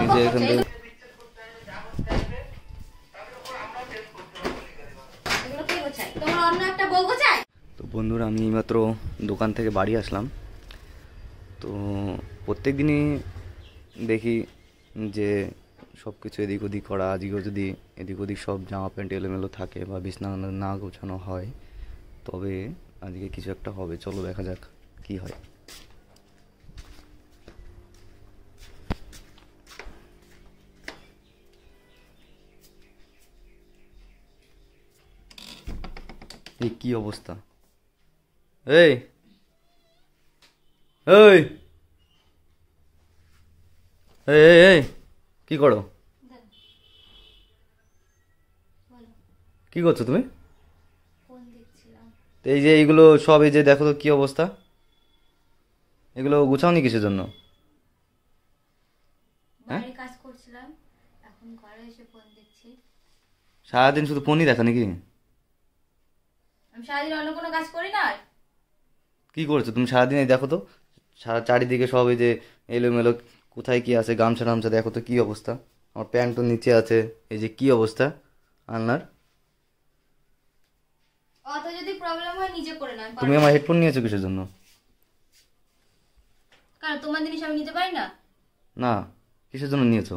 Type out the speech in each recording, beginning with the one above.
নিজে এখান থেকে তো বন্ধুরা আমি এইমাত্র দোকান থেকে বাড়ি আসলাম। তো প্রত্যেক দিনই দেখি যে সব কিছু এদিক ওদিক করা, আজকেও যদি এদিক ওদিক সব জামা প্যান্ট এলোমেলো থাকে বা বিছানা না গোছানো হয় তবে আজকে কিছু একটা হবে। চলো দেখা যাক কি হয়। এই কি অবস্থা? এই এই এই এই কি করো? কি করছো তুমি? এই যে এইগুলো সব, এই যে দেখো তো কি অবস্থা, এগুলো গুছাওনি কিসের জন্য? হ্যাঁ, সারাদিন শুধু ফোনই দেখা নাকি? আমি সারাদিন অন্য কোনো কাজ করি না। কি করছো তুমি সারাদিন? এই দেখো তো সারা চারিদিকে সব এই যে এলোমেলো, কোথায় কি আছে, গামছা টামছা দেখো তো কি অবস্থা। আমার প্যান্ট তো নিচে আছে, এই যে কি অবস্থা আলনার। অত যদি প্রবলেম হয় নিজে করে নাও। তুমি আমার হেডফোন নিয়েছো কিসের জন্য? কারণ তোমার জিনিস আমি নিতে পারি না। না, কিসের জন্য নিয়েছো?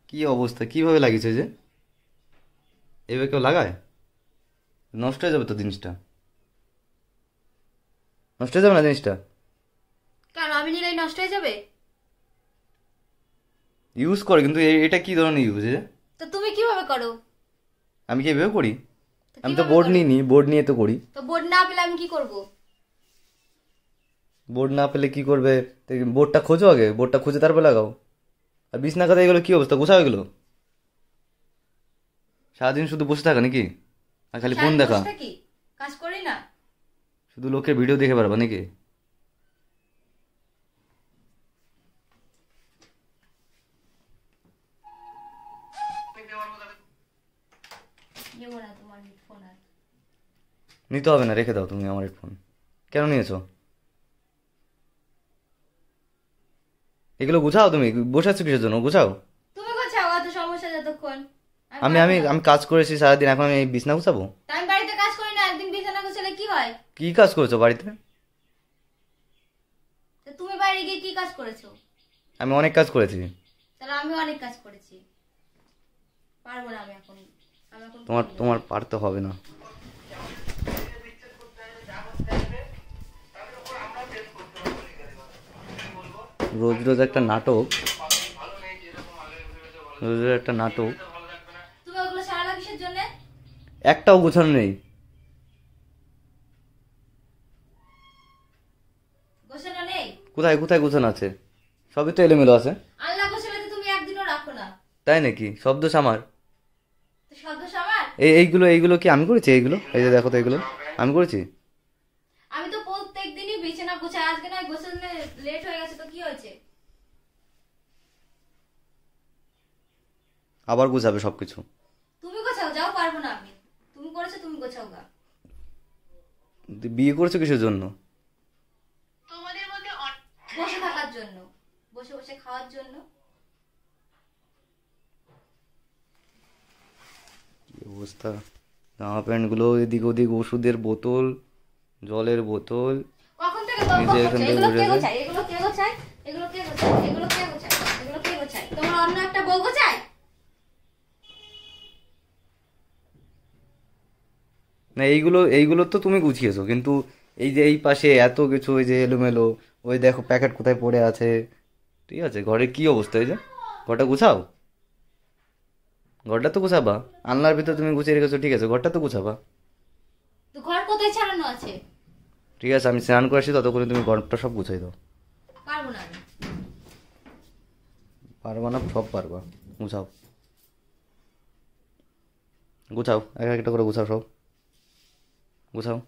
কি অবস্থা, কিভাবে লাগিয়েছে যে? এভাবে কেউ লাগায়? নষ্ট হয়ে যাবে তো জিনিসটা, নষ্ট হয়ে যাবে না জিনিসটা? কারণ আমি নিলেই নষ্ট হয়ে যাবে। ইউজ করে, কিন্তু এটা কি ধরনের ইউজ? তো তুমি কিভাবে করো? আমি কি এভাবে করি? তো আমি তো কিভাবে বোর্ড করো? নিইনি, বোর্ড নিয়ে তো করি। তো বোর্ড না পেলে আমি কি করব? বোর্ড না পেলে কি করবে? তো বোর্ডটা খোঁজো আগে, বোর্ডটা খুঁজে তারপর লাগাও। আর বিছনা কাঁথা এগুলো কি অবস্থা, গোছাও এগুলো। সারাদিন শুধু বসে থাকা নাকি? আর খালি ফোন সারাদিন দেখা? বসে থাকি, কাজ করি না। শুধু লোকের ভিডিও দেখে পারবা নাকি? নেবো না তোমার হেডফোন আর। নিতে হবে না, রেখে দাও তুমি আমার হেডফোন। কেন নিয়েছো? এগুলো গুছাও, তুমি বসে আছো কিসের জন্য? গুছাও। তুমি গোছাও, অত সমস্যা যতক্ষণ। আমি পারবো আমি না। আমি কাজ করেছি সারাদিন, এখন আমি এই বিছনা গুছাবো? তা আমি বাড়িতে কাজ করি না, একদিন বিছানা গোছালে কি হয়? কি কাজ করেছো বাড়িতে? তো তুমি বাইরে গিয়ে কি কাজ করেছো? আমি অনেক কাজ করেছি। তাহলে আমি অনেক কাজ করেছি। পারবো না আমি এখন। আমি এখন তোমার করবো না। তোমার পারতে হবে না। রোজ রোজ একটা নাটক, রোজ রোজ একটা নাটক। তুমি ওগুলো সারালা কিসের জন্য? একটাও গোছানো নেই। গোছানো নেই? কোথায় কোথায় গোছানো আছে? সবই তো এলোমেলো আছে। আল্লাহ গোছালে তো তুমি একদিনও রাখো না। তাই নাকি? শব্দ আমার। তো শব্দ সামার। এইগুলো এইগুলো কি আমি করেছি? এইগুলো এই যে দেখো তো, এগুলো আমি করেছি। আমি তো প্রত্যেক দিনই বিছানা গোছাই, আজকে নয় গোছাতে লেট হয়ে গেছে তো কি হয়েছে? আবার গোছাবে সবকিছু? তুমি গোছাও, যাও, পারবো না আমি। তুমি করেছো, তুমি গোছাও গা। বিয়ে করেছো কিসের জন্য? তোমাদের মধ্যে বসে থাকার জন্য, বসে বসে খাওয়ার জন্য। কি অবস্থা, জামা প্যান্টগুলো এদিক ওদিক, ওষুধের বোতল, জলের বোতল। কখন থেকে নিজে বকবক এখান করছো? থেকে এগুলো কে বসেছে। গোছায়? এগুলো কে গোছায়? এগুলো কে গোছায়? এগুলো কে গোছায়? এগুলো কে গোছায়? তোমার অন্য একটা বউ গোছায়? না, এইগুলো এইগুলো তো তুমি গুছিয়েছো, কিন্তু এই যে এই পাশে এত কিছু, ওই যে এলোমেলো, ওই দেখো প্যাকেট কোথায় পড়ে আছে। ঠিক আছে, ঘরের কি অবস্থা? এই যে ঘরটা গুছাও, ঘরটা তো গুছাবা। আলনার ভিতর তুমি গুছিয়ে রেখেছো, ঠিক আছে, ঘরটা তো গুছাবা। তো ঘর কোথায় ছাড়ানো আছে? ঠিক আছে, আমি স্নান করে আসি, ততক্ষণে তুমি ঘরটা সব গুছাই দাও। পারবো না আমি। পারবা না? সব পারবা, গুছাও গুছাও, এক একটা করে গুছাও, সব গুছাও,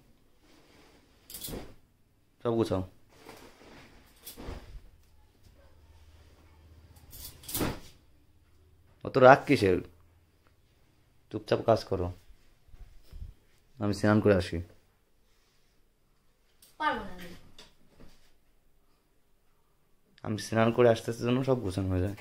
সব গুছাও। অত রাগ কিসের? চুপচাপ কাজ করো, আমি স্নান করে আসি। পারবো না আমি। আমি স্নান করে আসতে আসতে জন্য সব গোছানো হয়ে যায়।